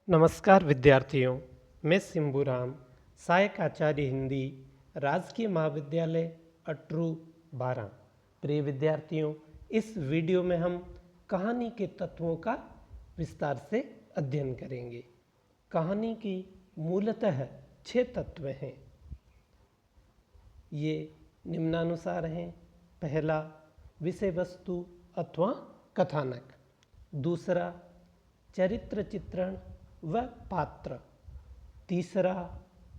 नमस्कार विद्यार्थियों, मैं सिंबूराम, सहायक आचार्य हिंदी, राजकीय महाविद्यालय अटरू 12। प्रिय विद्यार्थियों, इस वीडियो में हम कहानी के तत्वों का विस्तार से अध्ययन करेंगे। कहानी की मूलतः 6 तत्व हैं। ये निम्नानुसार हैं। पहला, विषय वस्तु अथवा कथानक। दूसरा, चरित्र चित्रण व पात्र। तीसरा,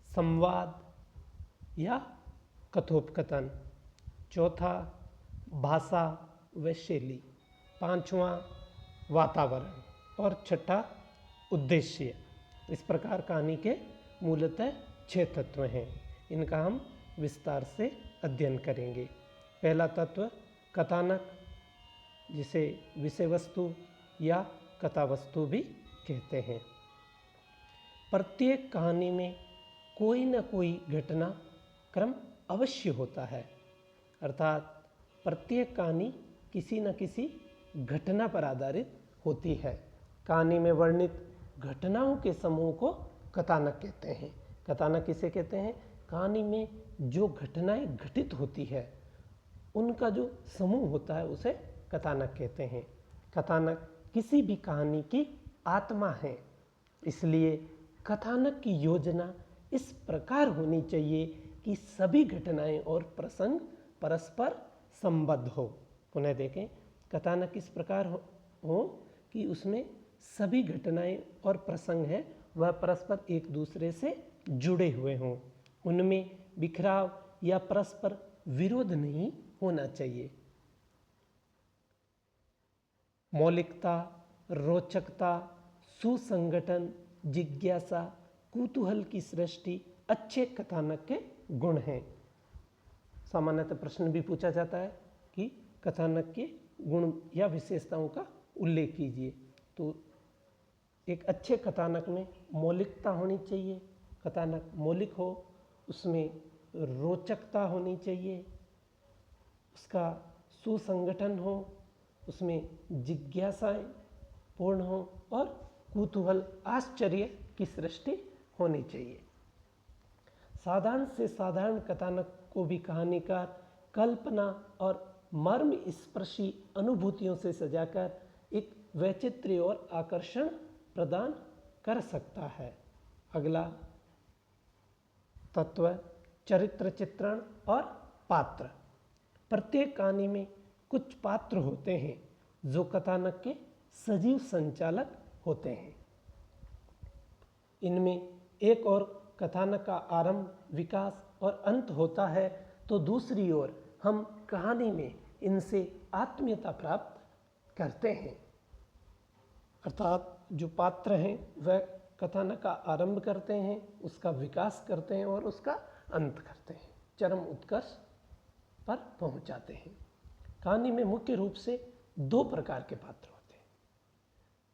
संवाद या कथोपकथन। चौथा, भाषा व शैली। पांचवा, वातावरण। और छठा, उद्देश्य। इस प्रकार कहानी के मूलतः 6 तत्व हैं। इनका हम विस्तार से अध्ययन करेंगे। पहला तत्व कथानक, जिसे विषय वस्तु या कथा वस्तु भी कहते हैं। प्रत्येक कहानी में कोई न कोई घटना क्रम अवश्य होता है, अर्थात प्रत्येक कहानी किसी न किसी घटना पर आधारित होती है। कहानी में वर्णित घटनाओं के समूह को कथानक कहते हैं। कथानक किसे कहते हैं? कहानी में जो घटनाएं घटित होती है उनका जो समूह होता है उसे कथानक कहते हैं। कथानक किसी भी कहानी की आत्मा है, इसलिए कथानक की योजना इस प्रकार होनी चाहिए कि सभी घटनाएं और प्रसंग परस्पर संबद्ध हो। पुनः देखें, कथानक इस प्रकार हो कि उसमें सभी घटनाएं और प्रसंग हैं वह परस्पर एक दूसरे से जुड़े हुए हों। उनमें बिखराव या परस्पर विरोध नहीं होना चाहिए। मौलिकता, रोचकता, सुसंगठन, जिज्ञासा, कुतूहल की सृष्टि अच्छे कथानक के गुण हैं। सामान्यतः प्रश्न भी पूछा जाता है कि कथानक के गुण या विशेषताओं का उल्लेख कीजिए। तो एक अच्छे कथानक में मौलिकता होनी चाहिए, कथानक मौलिक हो, उसमें रोचकता होनी चाहिए, उसका सुसंगठन हो, उसमें जिज्ञासाएं पूर्ण हो और कुतूहल, आश्चर्य की सृष्टि होनी चाहिए। साधारण से साधारण कथानक को भी कहानीकार कल्पना और मर्म स्पर्शी अनुभूतियों से सजाकर एक वैचित्र्य और आकर्षण प्रदान कर सकता है। अगला तत्व चरित्र चित्रण और पात्र। प्रत्येक कहानी में कुछ पात्र होते हैं जो कथानक के सजीव संचालक होते हैं। इनमें एक और कथानक का आरंभ, विकास और अंत होता है, तो दूसरी ओर हम कहानी में इनसे आत्मीयता प्राप्त करते हैं। अर्थात जो पात्र हैं वह कथानक का आरंभ करते हैं, उसका विकास करते हैं और उसका अंत करते हैं, चरम उत्कर्ष पर पहुंचाते हैं। कहानी में मुख्य रूप से 2 प्रकार के पात्र होते हैं।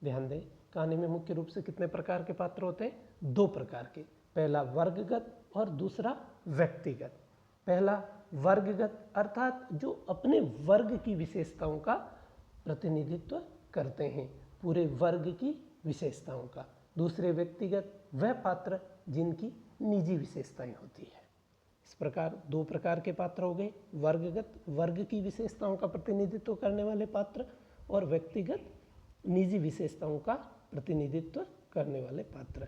ध्यान दें, कहानी में मुख्य रूप से कितने प्रकार के पात्र होते हैं? 2 प्रकार के। पहला वर्गगत और दूसरा व्यक्तिगत। पहला वर्गगत, अर्थात जो अपने वर्ग की विशेषताओं का प्रतिनिधित्व करते हैं, पूरे वर्ग की विशेषताओं का। दूसरे व्यक्तिगत, वह पात्र जिनकी निजी विशेषताएं होती है। इस प्रकार 2 प्रकार के पात्र हो गए, वर्गगत, वर्ग की विशेषताओं का प्रतिनिधित्व करने वाले पात्र, और व्यक्तिगत, निजी विशेषताओं का प्रतिनिधित्व करने वाले पात्र।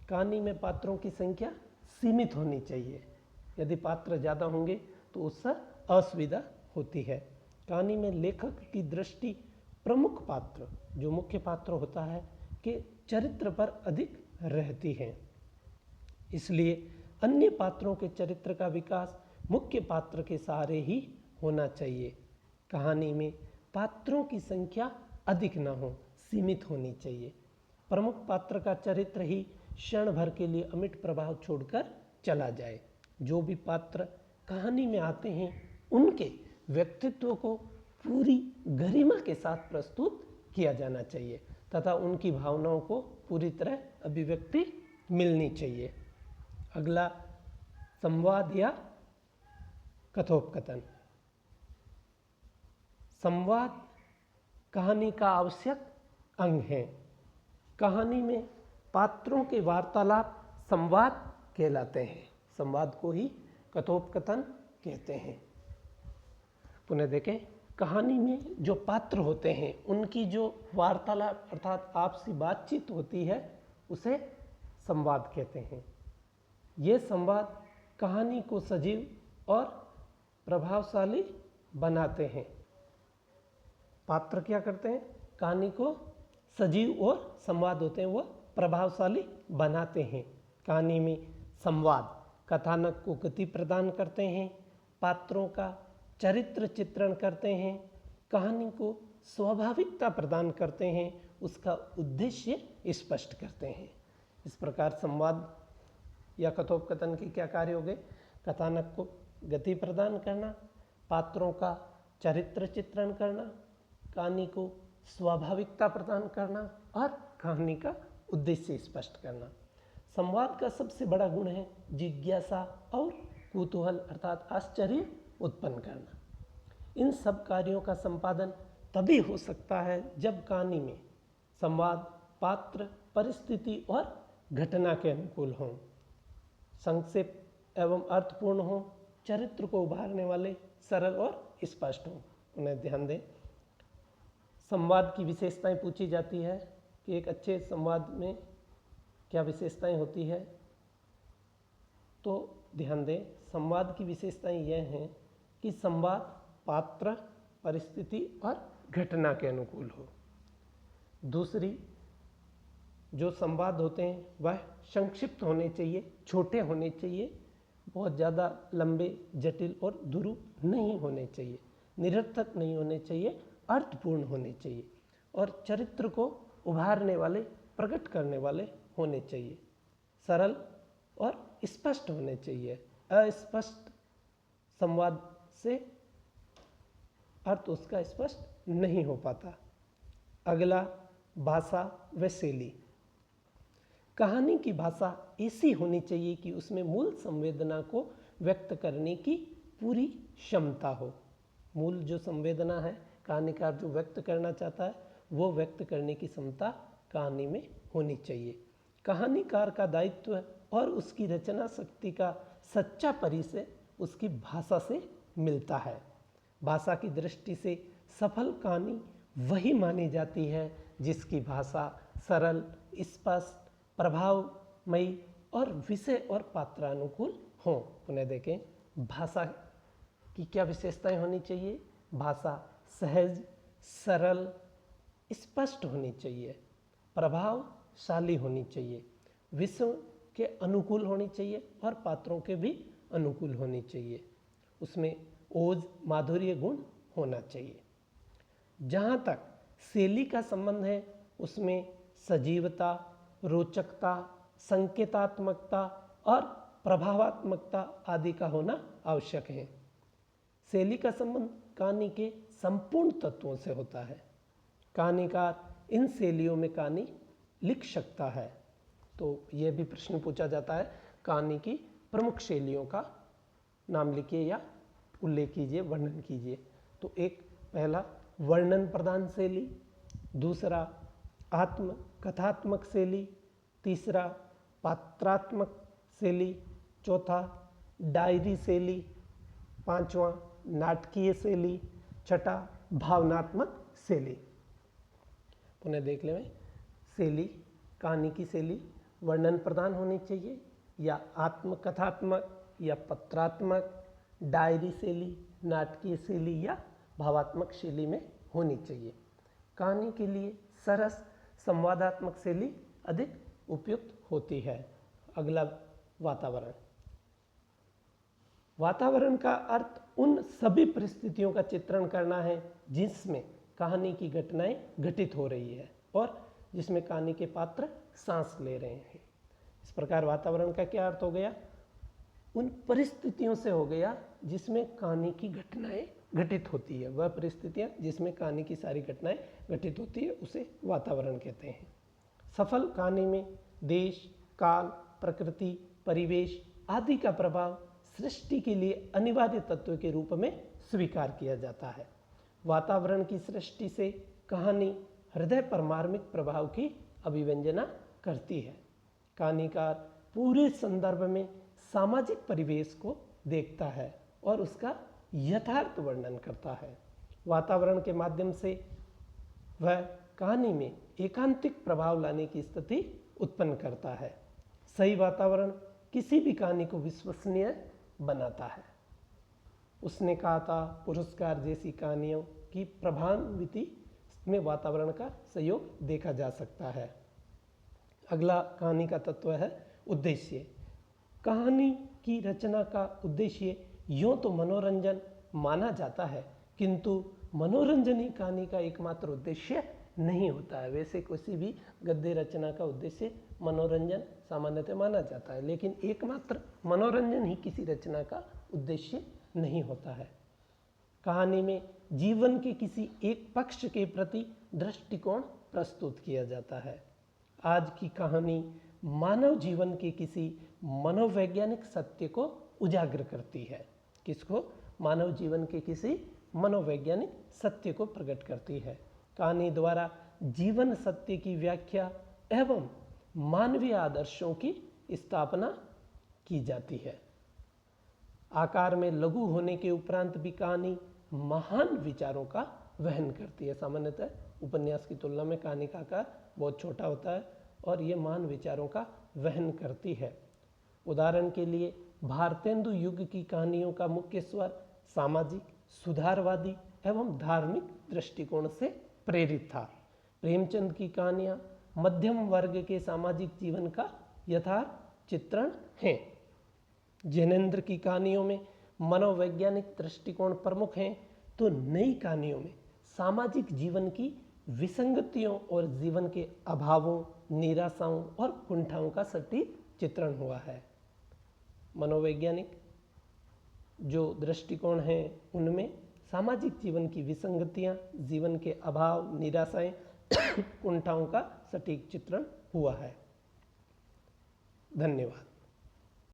कहानी में पात्रों की संख्या सीमित होनी चाहिए। यदि पात्र ज़्यादा होंगे तो उससे असुविधा होती है। कहानी में लेखक की दृष्टि प्रमुख पात्र, जो मुख्य पात्र होता है, के चरित्र पर अधिक रहती है। इसलिए अन्य पात्रों के चरित्र का विकास मुख्य पात्र के सहारे ही होना चाहिए। कहानी में पात्रों की संख्या अधिक न हो, सीमित होनी चाहिए। प्रमुख पात्र का चरित्र ही क्षण भर के लिए अमिट प्रभाव छोड़कर चला जाए। जो भी पात्र कहानी में आते हैं उनके व्यक्तित्व को पूरी गरिमा के साथ प्रस्तुत किया जाना चाहिए तथा उनकी भावनाओं को पूरी तरह अभिव्यक्ति मिलनी चाहिए। अगला संवाद या कथोपकथन। संवाद कहानी का आवश्यक अंग है। कहानी में पात्रों के वार्तालाप संवाद कहलाते हैं। संवाद को ही कथोपकथन कहते हैं। पुनः देखें, कहानी में जो पात्र होते हैं उनकी जो वार्तालाप अर्थात आपसी बातचीत होती है उसे संवाद कहते हैं। ये संवाद कहानी को सजीव और प्रभावशाली बनाते हैं। पात्र क्या करते हैं? कहानी को सजीव और संवाद होते हैं वो प्रभावशाली बनाते हैं। कहानी में संवाद कथानक को गति प्रदान करते हैं, पात्रों का चरित्र चित्रण करते हैं, कहानी को स्वाभाविकता प्रदान करते हैं, उसका उद्देश्य स्पष्ट करते हैं। इस प्रकार संवाद या कथोपकथन के क्या कार्य हो गए? कथानक को गति प्रदान करना, पात्रों का चरित्र चित्रण करना, कहानी को स्वाभाविकता प्रदान करना और कहानी का उद्देश्य स्पष्ट करना। संवाद का सबसे बड़ा गुण है जिज्ञासा और कुतूहल अर्थात आश्चर्य उत्पन्न करना। इन सब कार्यों का संपादन तभी हो सकता है जब कहानी में संवाद पात्र, परिस्थिति और घटना के अनुकूल हों, संक्षिप्त एवं अर्थपूर्ण हों, चरित्र को उभारने वाले सरल और स्पष्ट हों। उन्हें ध्यान दें, संवाद की विशेषताएं पूछी जाती है कि एक अच्छे संवाद में क्या विशेषताएं होती है, तो ध्यान दें, संवाद की विशेषताएं यह हैं कि संवाद पात्र, परिस्थिति और घटना के अनुकूल हो। दूसरी, जो संवाद होते हैं वह संक्षिप्त होने चाहिए, छोटे होने चाहिए, बहुत ज़्यादा लंबे, जटिल और दुरूह नहीं होने चाहिए, निरर्थक नहीं होने चाहिए, अर्थपूर्ण होने चाहिए और चरित्र को उभारने वाले, प्रकट करने वाले होने चाहिए, सरल और स्पष्ट होने चाहिए। अस्पष्ट संवाद से अर्थ उसका स्पष्ट नहीं हो पाता। अगला, भाषा व शैली। कहानी की भाषा ऐसी होनी चाहिए कि उसमें मूल संवेदना को व्यक्त करने की पूरी क्षमता हो। मूल जो संवेदना है कहानीकार जो व्यक्त करना चाहता है वो व्यक्त करने की क्षमता कहानी में होनी चाहिए। कहानीकार का दायित्व और उसकी रचना शक्ति का सच्चा परिचय उसकी भाषा से मिलता है। भाषा की दृष्टि से सफल कहानी वही मानी जाती है जिसकी भाषा सरल, स्पष्ट, प्रभावमयी और विषय और पात्रानुकूल हो। पुनः देखें, भाषा की क्या विशेषताएं होनी चाहिए? भाषा सहज, सरल, स्पष्ट होनी चाहिए, प्रभावशाली होनी चाहिए, विषय के अनुकूल होनी चाहिए और पात्रों के भी अनुकूल होनी चाहिए। उसमें ओज, माधुर्य गुण होना चाहिए। जहाँ तक शैली का संबंध है उसमें सजीवता, रोचकता, संकेतात्मकता और प्रभावात्मकता आदि का होना आवश्यक है। शैली का संबंध कहानी के संपूर्ण तत्वों से होता है। कहानीकार इन शैलियों में कहानी लिख सकता है। तो यह भी प्रश्न पूछा जाता है, कहानी की प्रमुख शैलियों का नाम लिखिए या उल्लेख कीजिए, वर्णन कीजिए। तो एक पहला वर्णन प्रधान शैली, दूसरा आत्म कथात्मक शैली, तीसरा पात्रात्मक शैली, चौथा डायरी शैली, पांचवा नाटकीय शैली, छठा भावनात्मक शैली। पुनः देख लें, शैली, कहानी की शैली वर्णन प्रधान होनी चाहिए या आत्मकथात्मक या पत्रात्मक, डायरी शैली, नाटकीय शैली या भावात्मक शैली में होनी चाहिए। कहानी के लिए सरस संवादात्मक शैली अधिक उपयुक्त होती है। अगला वातावरण। वातावरण का अर्थ उन सभी परिस्थितियों का चित्रण करना है जिसमें कहानी की घटनाएं घटित हो रही है और जिसमें कहानी के पात्र सांस ले रहे हैं। इस प्रकार वातावरण का क्या अर्थ हो गया? उन परिस्थितियों से हो गया जिसमें कहानी की घटनाएं घटित होती है। वह परिस्थितियां जिसमें कहानी की सारी घटनाएं घटित होती है उसे वातावरण कहते हैं। सफल कहानी में देश, काल, प्रकृति, परिवेश आदि का प्रभाव सृष्टि के लिए अनिवार्य तत्व के रूप में स्वीकार किया जाता है। वातावरण की सृष्टि से कहानी हृदय पर मार्मिक प्रभाव की अभिव्यंजना करती है। कहानीकार पूरे संदर्भ में सामाजिक परिवेश को देखता है और उसका यथार्थ वर्णन करता है। वातावरण के माध्यम से वह कहानी में एकांतिक प्रभाव लाने की स्थिति उत्पन्न करता है। सही वातावरण किसी भी कहानी को विश्वसनीय बनाता है। उसने कहा था पुरस्कार जैसी कहानियों की प्रभाविती में वातावरण का सहयोग देखा जा सकता है। अगला कहानी का तत्व है उद्देश्य। कहानी की रचना का उद्देश्य यूँ तो मनोरंजन माना जाता है, किंतु मनोरंजन ही कहानी का एकमात्र उद्देश्य नहीं होता है। वैसे किसी भी गद्य रचना का उद्देश्य मनोरंजन सामान्यतः माना जाता है, लेकिन एकमात्र मनोरंजन ही किसी रचना का उद्देश्य नहीं होता है। कहानी में जीवन के किसी एक पक्ष के प्रति दृष्टिकोण प्रस्तुत किया जाता है। आज की कहानी मानव जीवन के किसी मनोवैज्ञानिक सत्य को उजागर करती है। किसको? मानव जीवन के किसी मनोवैज्ञानिक सत्य को प्रकट करती है। कहानी द्वारा जीवन सत्य की व्याख्या एवं मानवीय आदर्शों की स्थापना की जाती है। आकार में लघु होने के उपरांत भी कहानी महान विचारों का वहन करती है। सामान्यतः उपन्यास की तुलना में कहानी का आकार बहुत छोटा होता है और ये महान विचारों का वहन करती है। उदाहरण के लिए भारतेंदु युग की कहानियों का मुख्य स्वर सामाजिक, सुधारवादी एवं धार्मिक दृष्टिकोण से प्रेरित था। प्रेमचंद की कहानियाँ मध्यम वर्ग के सामाजिक जीवन का यथार्थ चित्रण हैं। जैनेन्द्र की कहानियों में मनोवैज्ञानिक दृष्टिकोण प्रमुख हैं, तो नई कहानियों में सामाजिक जीवन की विसंगतियों और जीवन के अभावों, निराशाओं और कुंठाओं का सटीक चित्रण हुआ है। मनोवैज्ञानिक जो दृष्टिकोण हैं उनमें सामाजिक जीवन की विसंगतियां, जीवन के अभाव, निराशाएं, कुंठाओं का सटीक चित्रण हुआ है। धन्यवाद।